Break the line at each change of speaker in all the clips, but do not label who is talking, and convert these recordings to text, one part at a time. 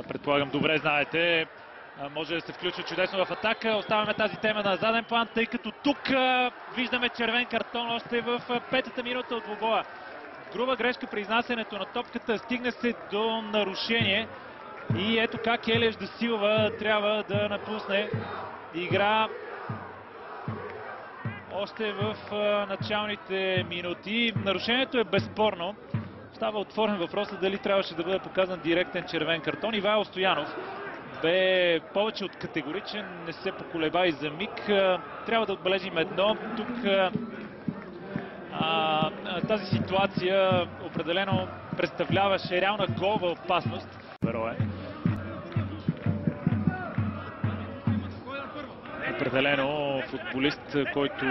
предполагам добре знаете, може да се включва чудесно в атака. Оставяме тази тема на заден план, тъй като тук виждаме червен картон още в петата минута от двубоя. Груба грешка при изнасянето на топката, стигне се до нарушение и ето как Елеш да Силва трябва да напусне игра още в началните минути. Нарушението е безспорно. Става отворен въпросът дали трябваше да бъде показан директен червен картон. Ивайло Стоянов бе повече от категоричен, не се поколеба и за миг. Трябва да отбележим едно. Тук тази ситуация определено представляваше реална голова опасност. Верое. Определено футболист, който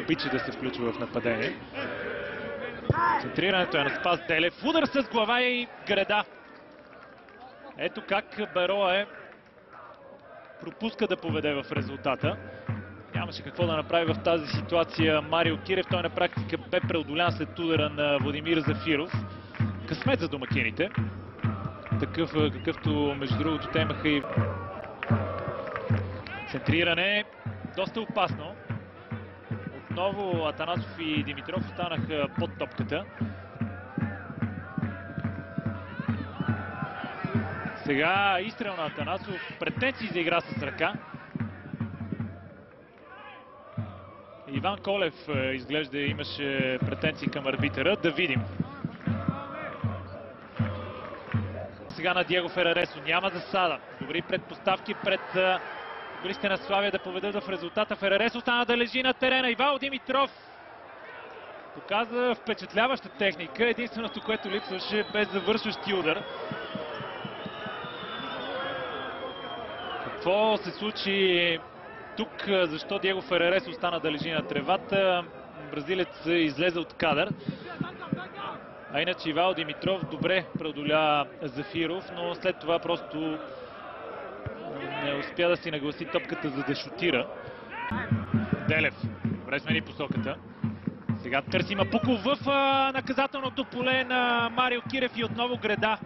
обича да се включва в нападение. Центрирането е на Спас Делев. Удар с глава и греда. Ето как Берое пропуска да поведе в резултата. Нямаше какво да направи в тази ситуация Марио Кирев. Той на практика бе преодолян след удара на Владимир Зафиров. Късмет за домакините. Такъв, какъвто между другото те имаха и центриране. Доста опасно. Отново Атанасов и Димитров останаха под топката. Сега изстрел на Атанасов. Претенции за игра с ръка. Иван Колев изглежда имаше претенции към арбитъра. Да видим. Сега на Диего Фераресо. Няма засада. Добри предпоставки пред футболистите на Славия да поведат в резултата. Фераресо остана да лежи на терена. Ивайло Димитров показа впечатляваща техника. Единственото, което липсваше, без завършващи удар. Какво се случи тук? Защо Диего Фераресо остана да лежи на тревата? Бразилец излезе от кадър. А иначе Ивайло Димитров добре преодоля Зафиров, но след това просто не успя да си нагласи топката, за да шутира. Делев. Добре смени посоката. Сега търси Мапуко в наказателното поле на Марио Кирев и отново греда.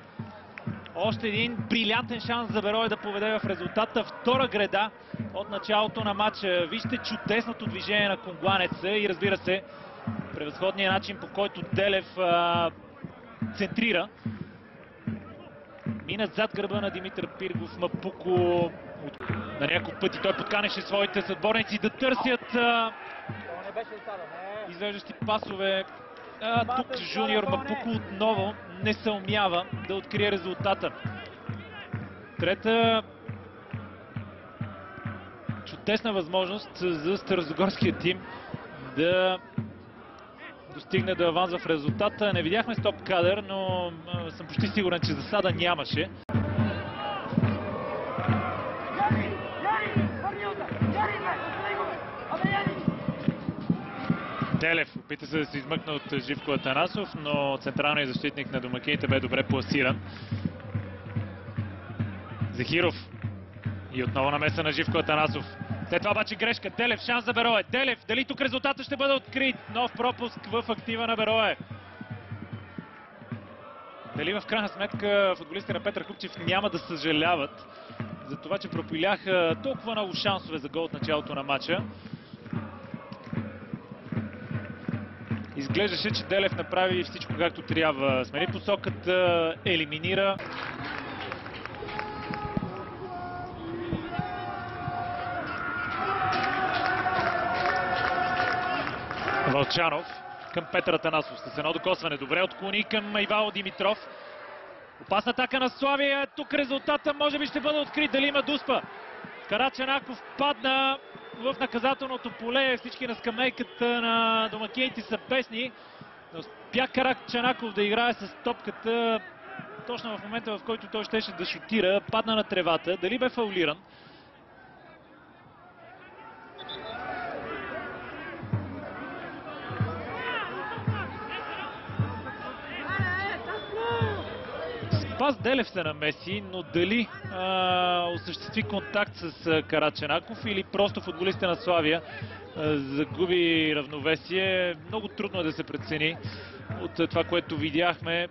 Още един брилянтен шанс за Берое да поведе в резултата. Втора греда от началото на матча. Вижте чудесното движение на конгуанеца и разбира се превъзходния начин, по който Делев центрира. Мина зад гърба на Димитър Пиргов. Мапуко на няколко пъти той подканеше своите съотборници да търсят извеждащи пасове. Тук Жуниор Мапуко отново не съумява да открие резултата. Трета чудесна възможност за старозагорския тим да достигне до аванс в резултата. Не видяхме стоп кадър, но съм почти сигурен, че засада нямаше. Делев опита се да се измъкне от Живко Атанасов, но централният защитник на домакините бе добре пласиран. Захиров и отново намеса на Живко Атанасов. След това обаче грешка. Делев, шанс за Берое. Делев, дали тук резултатът ще бъде открит? Нов пропуск в актива на Берое. Дали в крайна сметка футболистите на Петър Купчев няма да съжаляват за това, че пропиляха толкова много шансове за гол от началото на матча. Изглеждаше, че Делев направи всичко както трябва. Смени посоката, елиминира. Вълчанов към Петър Атанасов. С едно докосване. Добре отклони към Ивайло Димитров. Опасна атака на Славия. Тук резултата може би ще бъде открит. Дали има Дуспа? Карачанаков падна в наказателното поле. Всички на скамейката на домакините са бесни. Успя Карачанаков да играе с топката точно в момента, в който той щеше да шутира. Падна на тревата. Дали бе фаулиран? Спас Делев се намеси, но дали осъществи контакт с Карачанаков или просто футболистите на Славия загуби равновесие, много трудно е да се прецени от това, което видяхме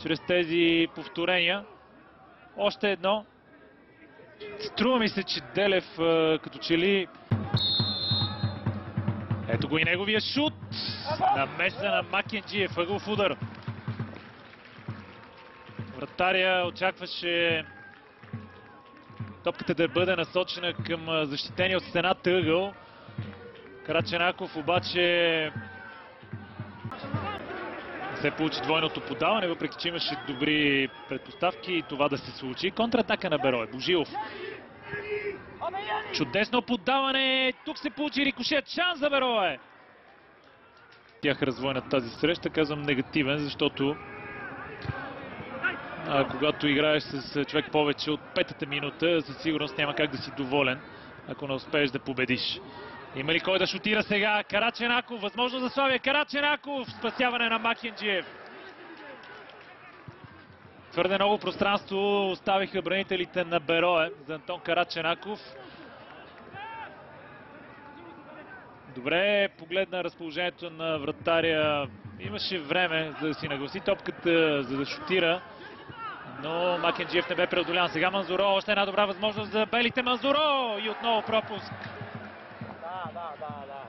чрез тези повторения. Още едно. Струва ми се, че Делев като че ли... Ето го и неговия шут. Намеса на Макенджиев, ъгълов удар. Вратаря очакваше топката да бъде насочена към защитения от стената ъгъл. Караченаков обаче се получи двойното подаване, въпреки че имаше добри предпоставки и това да се случи. Контратака на Берое. Божилов. Чудесно подаване. Тук се получи рикошет. Шанс за Берое. Тях развой на тази среща. Казвам негативен, защото когато играеш с човек повече от петата минута, със сигурност няма как да си доволен, ако не успееш да победиш. Има ли кой да шутира сега? Караченаков, възможно за Славия. Караченаков, спасяване на Макенджиев. Твърде много пространство оставиха бранителите на Берое за Антон Караченаков. Добре погледна разположението на вратаря. Имаше време за да си нагласи топката, за да шутира. Но Макенджиев не бе преодолян. Сега Манзуро, още една добра възможност за белите. Манзуро и отново пропуск.
Да.